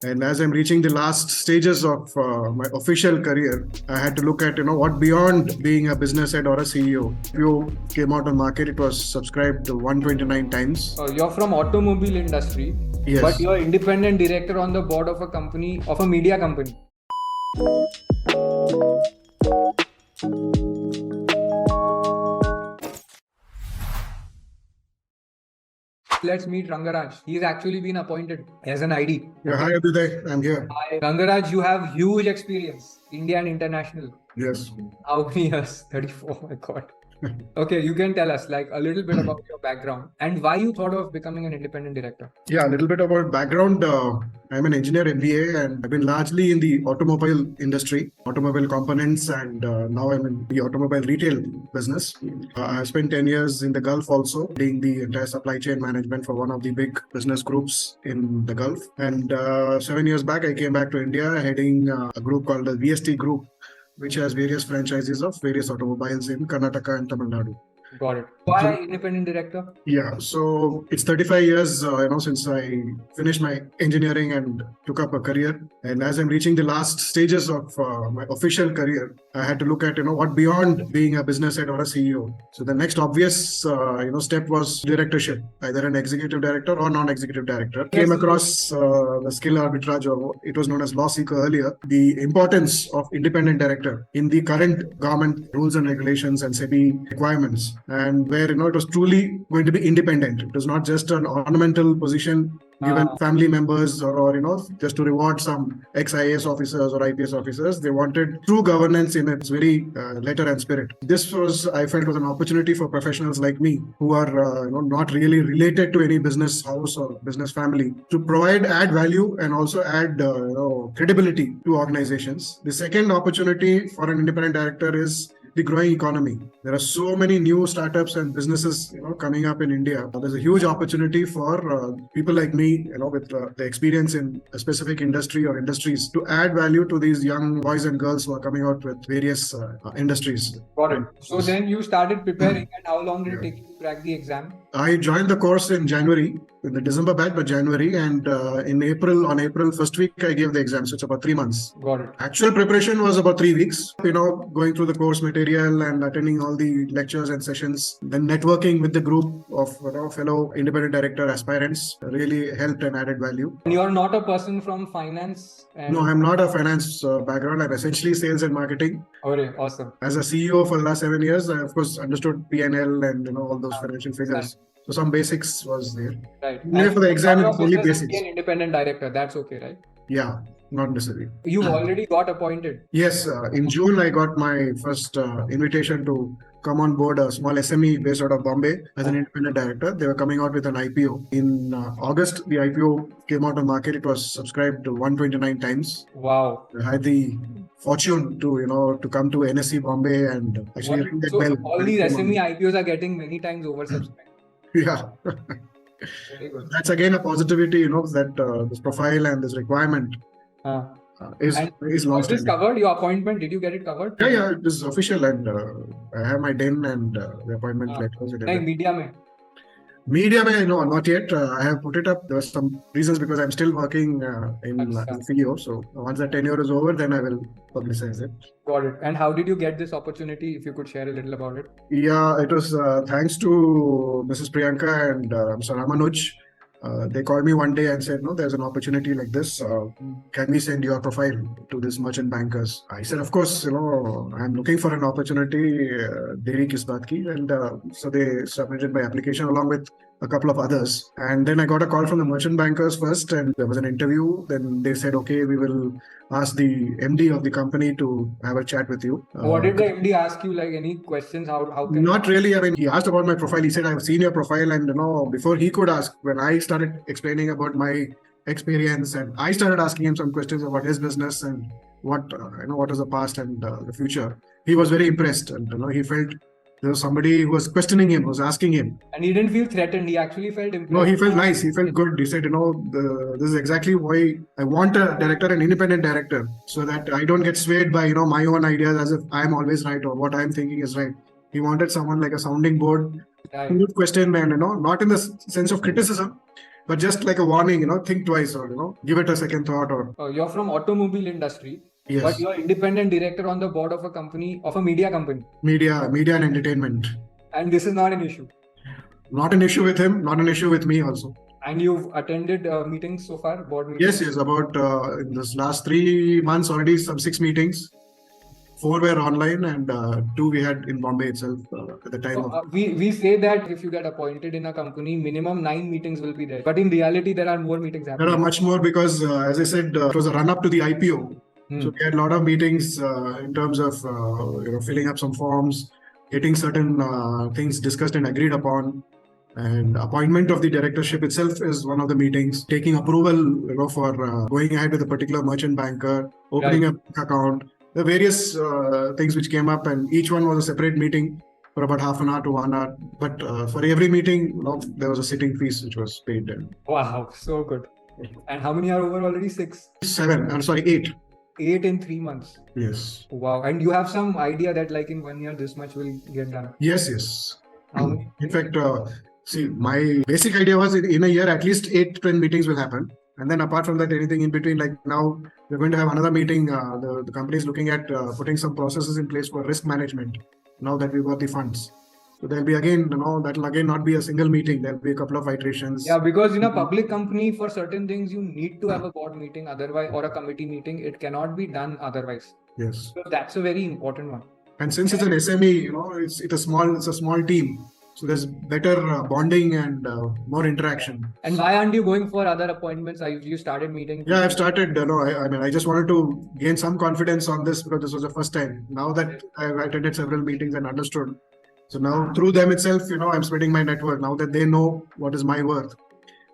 And as I'm reaching the last stages of my official career, I had to look at, what beyond being a business head or a CEO. IPO came out on market. It was subscribed 129 times. You're from automobile industry, Yes. but you're independent director on the board of a company, of a media company. Let's meet Rangaraj. He's actually been appointed as an ID. Yeah, hi Abhyuday, I'm here. Hi. Rangaraj, you have huge experience, India and international. Yes. How many years? 34, my God. Okay, you can tell us like a little bit about your background and why you thought of becoming an independent director. Yeah, a little bit about background. I'm an engineer MBA and I've been largely in the automobile industry, automobile components, and now I'm in the automobile retail business. I spent 10 years in the Gulf also, doing the entire supply chain management for one of the big business groups in the Gulf. And 7 years back, I came back to India heading a group called the VST Group, which has various franchises of various automobiles in Karnataka and Tamil Nadu. Got it. Why independent director? Yeah, so it's 35 years, since I finished my engineering and took up a career. And as I'm reaching the last stages of my official career, I had to look at, what beyond being a business head or a CEO. So the next obvious, step was directorship, either an executive director or non-executive director. Came across the skill arbitrage, or it was known as LawSikho earlier, the importance of independent director in the current government rules and regulations and SEBI requirements, and where it was truly going to be independent. It was not just an ornamental position given family members or just to reward some ex-IAS officers or IPS officers. They wanted true governance in its very letter and spirit. This was, I felt, was an opportunity for professionals like me who are not really related to any business house or business family to add value and also add credibility to organizations. The second opportunity for an independent director is the growing economy. There are so many new startups and businesses coming up in India. There's a huge opportunity for people like me, with the experience in a specific industry or industries, to add value to these young boys and girls who are coming out with various industries. Got it. So then you started preparing, and how long did it take you to crack the exam? I joined the course in January, in the December batch, but January, and on April first week, I gave the exam. So it's about 3 months. Got it. Actual preparation was about 3 weeks, going through the course material and attending all the lectures and sessions. Then networking with the group of fellow independent director aspirants really helped and added value. And you are not a person from finance? No, I'm not a finance background. I'm essentially sales and marketing. Okay, awesome. As a CEO for the last 7 years, I of course understood P&L and all those financial figures. So some basics was there. Right. Even for the exam, it's only basics. An independent director, that's okay, right? Yeah, not necessarily. You've already got appointed? Yes, in June I got my first invitation to come on board a small SME based out of Bombay as an independent director. They were coming out with an IPO. In August, the IPO came out on market. It was subscribed 129 times. Wow. I had the fortune to come to NSE Bombay and actually ring that bell. All these SME IPOs are getting many times oversubscribed. Yeah. Very good. That's again a positivity, that this profile and this requirement is long. Was this covered? Your appointment, did you get it covered? Yeah, it is official, and I have my DIN and the appointment letters. Like media mein? Media mein, no, not yet. I have put it up. There were some reasons because I'm still working in CEO. So once the tenure is over, then I will publicize it. Got it. And how did you get this opportunity? If you could share a little about it. Yeah, it was thanks to Mrs. Priyanka and Mr. Ramanuj. They called me one day and said, no, there's an opportunity like this. Can we send your profile to this merchant bankers? I said, of course, I'm looking for an opportunity. Deri kis baat ki? And so they submitted my application along with a couple of others. And then I got a call from the merchant bankers first, and there was an interview. Then they said, okay, we will ask the MD of the company to have a chat with you. What did the MD ask you? Like any questions? How can Not really. I mean, he asked about my profile. He said, I've seen your profile. And, before he could ask, when I started explaining about my experience, and I started asking him some questions about his business and what is the past and the future, he was very impressed. And, he felt there was somebody who was questioning him, was asking him. And he didn't feel threatened. He actually felt impressed. No, he felt nice. He felt good. He said, this is exactly why I want a director, an independent director, so that I don't get swayed by, my own ideas as if I'm always right or what I'm thinking is right. He wanted someone like a sounding board who would question and, not in the sense of criticism, but just like a warning, think twice, or give it a second thought. Or You're from automobile industry, yes, but you're independent director on the board of a company, of a media company. media and entertainment. And this is not an issue. Not an issue with him, not an issue with me also. And you've attended meetings so far, board meetings? Yes. About in this last 3 months already, some 6 meetings. 4 were online, and 2 we had in Bombay itself at the time. We say that if you get appointed in a company, minimum 9 meetings will be there. But in reality, there are more meetings happening. There are much more because, as I said, it was a run-up to the IPO. So we had a lot of meetings in terms of filling up some forms, getting certain things discussed and agreed upon. And appointment of the directorship itself is one of the meetings. Taking approval, for going ahead with a particular merchant banker, opening a bank account. The various things which came up, and each one was a separate meeting for about half an hour to 1 hour. But for every meeting, there was a sitting fees which was paid. Wow, so good. And how many are over already? 6? 7. I'm sorry, 8. 8 in 3 months. Yes. Wow. And you have some idea that like in 1 year, this much will get done? Yes. How many? In fact, see, my basic idea was in a year, at least 8 to 10 meetings will happen. And then apart from that, anything in between, like now we're going to have another meeting. The company is looking at putting some processes in place for risk management now that we've got the funds. So there'll be again, that'll again not be a single meeting. There'll be a couple of iterations. Yeah, because in a public company, for certain things, you need to have a board meeting otherwise, or a committee meeting. It cannot be done otherwise. Yes. So that's a very important one. And since it's an SME, it's a small team. So there's better bonding and more interaction. And why aren't you going for other appointments? You started meeting? Yeah, I've started. I just wanted to gain some confidence on this because this was the first time. Now that I've attended several meetings and understood. So now through them itself, I'm spreading my network. Now that they know what is my worth,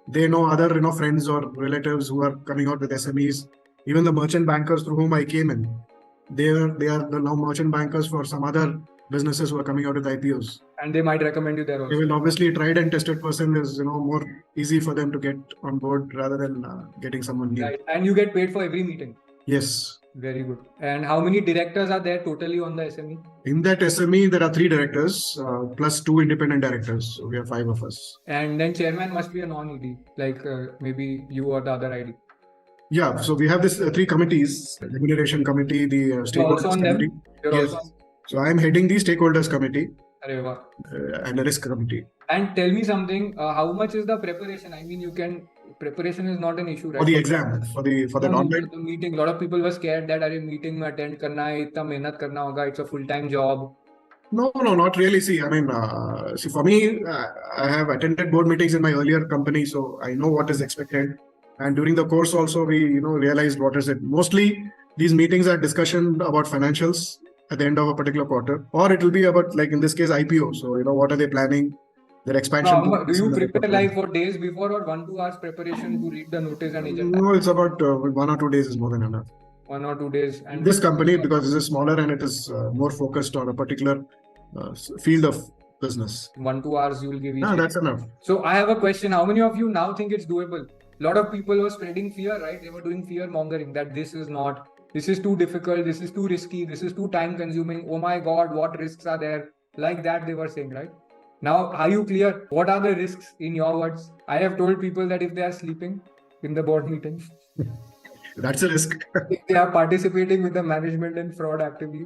they know other, friends or relatives who are coming out with SMEs, even the merchant bankers through whom I came in. They are the now merchant bankers for some other businesses who are coming out with IPOs. And they might recommend you there also. They will obviously tried and tested person is more easy for them to get on board rather than getting someone new. Right. And you get paid for every meeting. Yes. Very good. And how many directors are there totally on the SME? In that SME, there are 3 directors plus 2 independent directors. So we have 5 of us. And then chairman must be a non-ED, like maybe you or the other ID. Yeah. So we have this 3 committees: remuneration committee, the stakeholders committee. Yes. So I am heading the stakeholders committee and a risk committee. And tell me something. How much is the preparation? I mean, preparation is not an issue, right? For the exam, for the online meeting. A lot of people were scared that meeting mein attend karna hai, itna mehnat karna hoga. It's a full-time job. No, not really. See, for me, I have attended board meetings in my earlier company, so I know what is expected. And during the course also, we realized what is it. Mostly, these meetings are discussion about financials at the end of a particular quarter, or it will be about, like in this case, IPO. So what are they planning? Their expansion. Do you prepare like for days before, or 1-2 hours preparation to read the notice and agenda? No, it's about 1 or 2 days is more than enough. 1 or 2 days. And this company, because it is smaller and it is more focused on a particular field of business. 1-2 hours you will give each. No, that's enough. So I have a question. How many of you now think it's doable? A lot of people were spreading fear, right? They were doing fear mongering that this is too difficult, this is too risky, this is too time consuming. Oh my God, what risks are there? Like that they were saying, right? Now, are you clear? What are the risks in your words? I have told people that if they are sleeping in the board meeting, that's a risk. if they are participating with the management and fraud actively,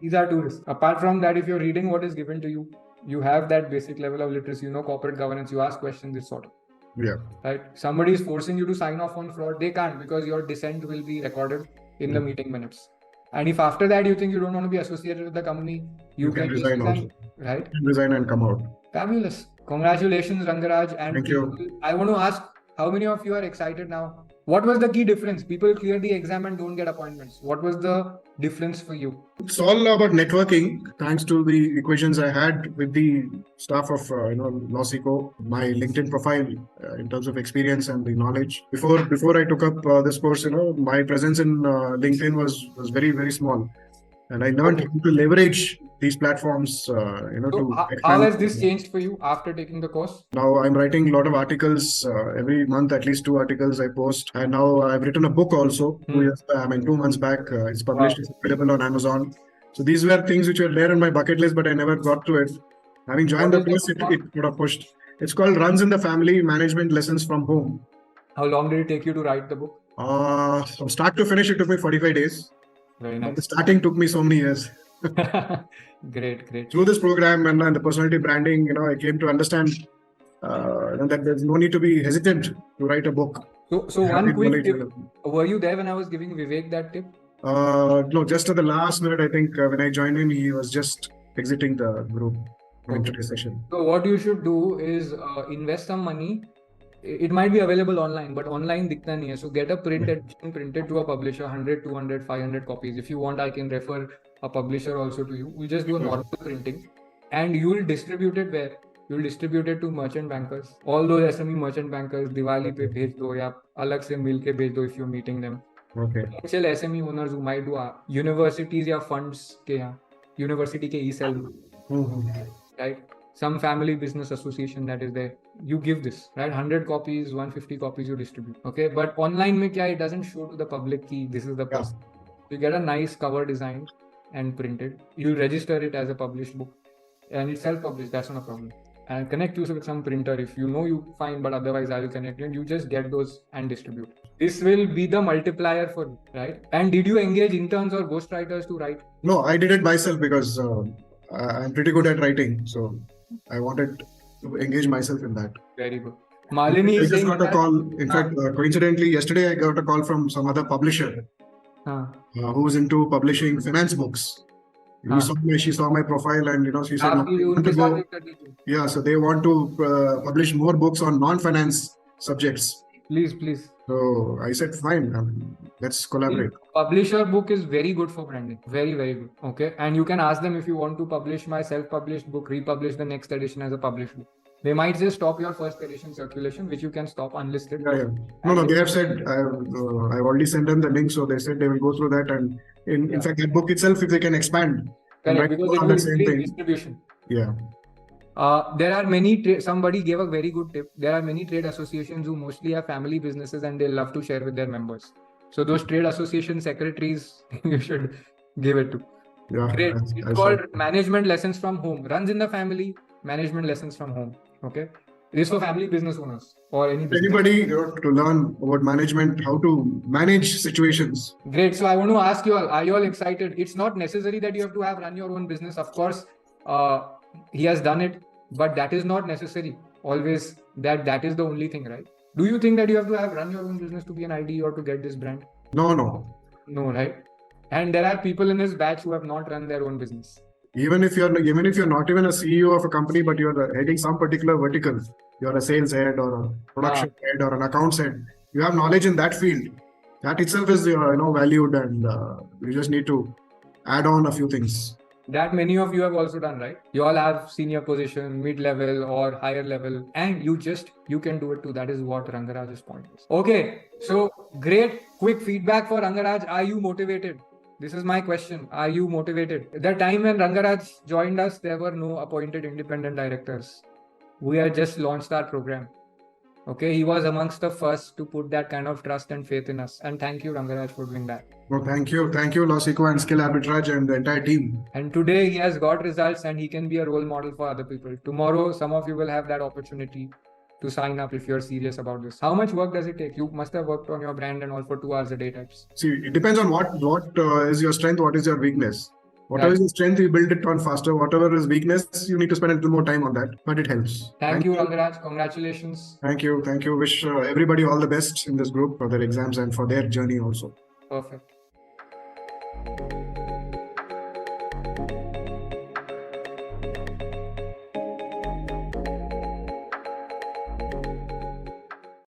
these are 2 risks. Apart from that, if you're reading what is given to you, you have that basic level of literacy, corporate governance, you ask questions, this sort of. Yeah. Right. Somebody is forcing you to sign off on fraud. They can't, because your dissent will be recorded in the meeting minutes. And if after that you think you don't want to be associated with the company, you can resign also. Right? You can resign and come out. Fabulous. Congratulations, Rangaraj. And thank you. I want to ask, how many of you are excited now? What was the key difference? People clear the exam and don't get appointments. What was the difference for you? It's all about networking. Thanks to the equations I had with the staff of LawSikho, my LinkedIn profile in terms of experience and the knowledge. Before I took up this course, my presence in LinkedIn was very, very small. And I learned how to leverage these platforms, How has this changed for you after taking the course? Now I'm writing a lot of articles every month, at least 2 articles I post. And now I've written a book also. 2 months back. It's published. It's available on Amazon. So these were things which were there on my bucket list, but I never got to it. Having joined the course, it sort of pushed. It's called Runs in the Family Management Lessons from Home. How long did it take you to write the book? From start to finish, it took me 45 days. Very But the nice. starting took me so many years. Great. Through this program and the personality branding, I came to understand that there's no need to be hesitant to write a book. So one quick tip. Were you there when I was giving Vivek that tip? No, just at the last minute, I think when I joined in, he was just exiting the group in today's session. So what you should do is invest some money. It might be available online, but online dikhta nahi hai. So get a print edition printed to a publisher, 100, 200, 500 copies. If you want, I can refer a publisher also to you. We just do a normal printing, and you will distribute it where? You will distribute it to merchant bankers. All those SME merchant bankers, Diwali pe bhej do ya alag se mil ke bhej do if you're meeting them. Okay. Potential SME owners who might do universities या funds के यहाँ, university के e-cell, right? Some family business association that is there. You give this, right? 100 copies, 150 copies you distribute. Okay, but online में क्या? It doesn't show to the public कि this is the person. You get a nice cover design and printed. You'll register it as a published book, and it's self-published. That's not a problem. And connect you with some printer. If you know, you fine, but otherwise I will connect you, and you just get those and distribute. This will be the multiplier for you, right? And did you engage interns or ghostwriters to write? No, I did it myself because I'm pretty good at writing. So I wanted to engage myself in that. Very good. Malini I just got a call. In fact, coincidentally, yesterday I got a call from some other publisher who's into publishing finance books. She saw my profile and she said, yeah, so they want to publish more books on non-finance subjects. Please. So I said, fine, let's collaborate. Publisher book is very good for branding. Very good. Okay. And you can ask them if you want to publish my self-published book, republish the next edition as a published book. They might just stop your first edition circulation, which you can stop unlisted. Yeah. No, they have said, I've already sent them the link. So they said they will go through that. And in fact, that book itself, if they can expand. Correct, because it will increase distribution. Yeah. There are many, somebody gave a very good tip. There are many trade associations who mostly have family businesses and they love to share with their members. So those trade association secretaries, you should give it to. Yeah, great. It's called Management Lessons from Home. Runs in the Family, Management Lessons from Home. Okay. It is for family business owners or anybody to learn about management, how to manage situations. Great. So I want to ask you all, are you all excited? It's not necessary that you have to run your own business. Of course, he has done it, but that is not necessary. Always that is the only thing, right? Do you think that you have to run your own business to be an ID or to get this brand? No, right? And there are people in this batch who have not run their own business. Even if you're not even a CEO of a company, but you're heading some particular vertical, you're a sales head or a production head or an accounts head, you have knowledge in that field. That itself is valued, and you just need to add on a few things. That many of you have also done, right? You all have senior position, mid-level or higher level, and you can do it too. That is what Rangaraj's point is. Okay, so great quick feedback for Rangaraj. Are you motivated? This is my question. Are you motivated? At the time when Rangaraj joined us, there were no appointed independent directors. We had just launched our program. Okay, he was amongst the first to put that kind of trust and faith in us. And thank you, Rangaraj, for doing that. Well, thank you, LawSikho and Skill Arbitrage and the entire team. And today he has got results and he can be a role model for other people. Tomorrow, some of you will have that opportunity to sign up if you're serious about this. How much work does it take? You must have worked on your brand and all for 2 hours a day types. See, it depends on what is your strength, what is your weakness. Whatever is your strength, you build it on faster. Whatever is weakness, you need to spend a little more time on that. But it helps. Thank you, Rangaraj. Congratulations. Thank you. Wish everybody all the best in this group for their exams and for their journey also. Perfect.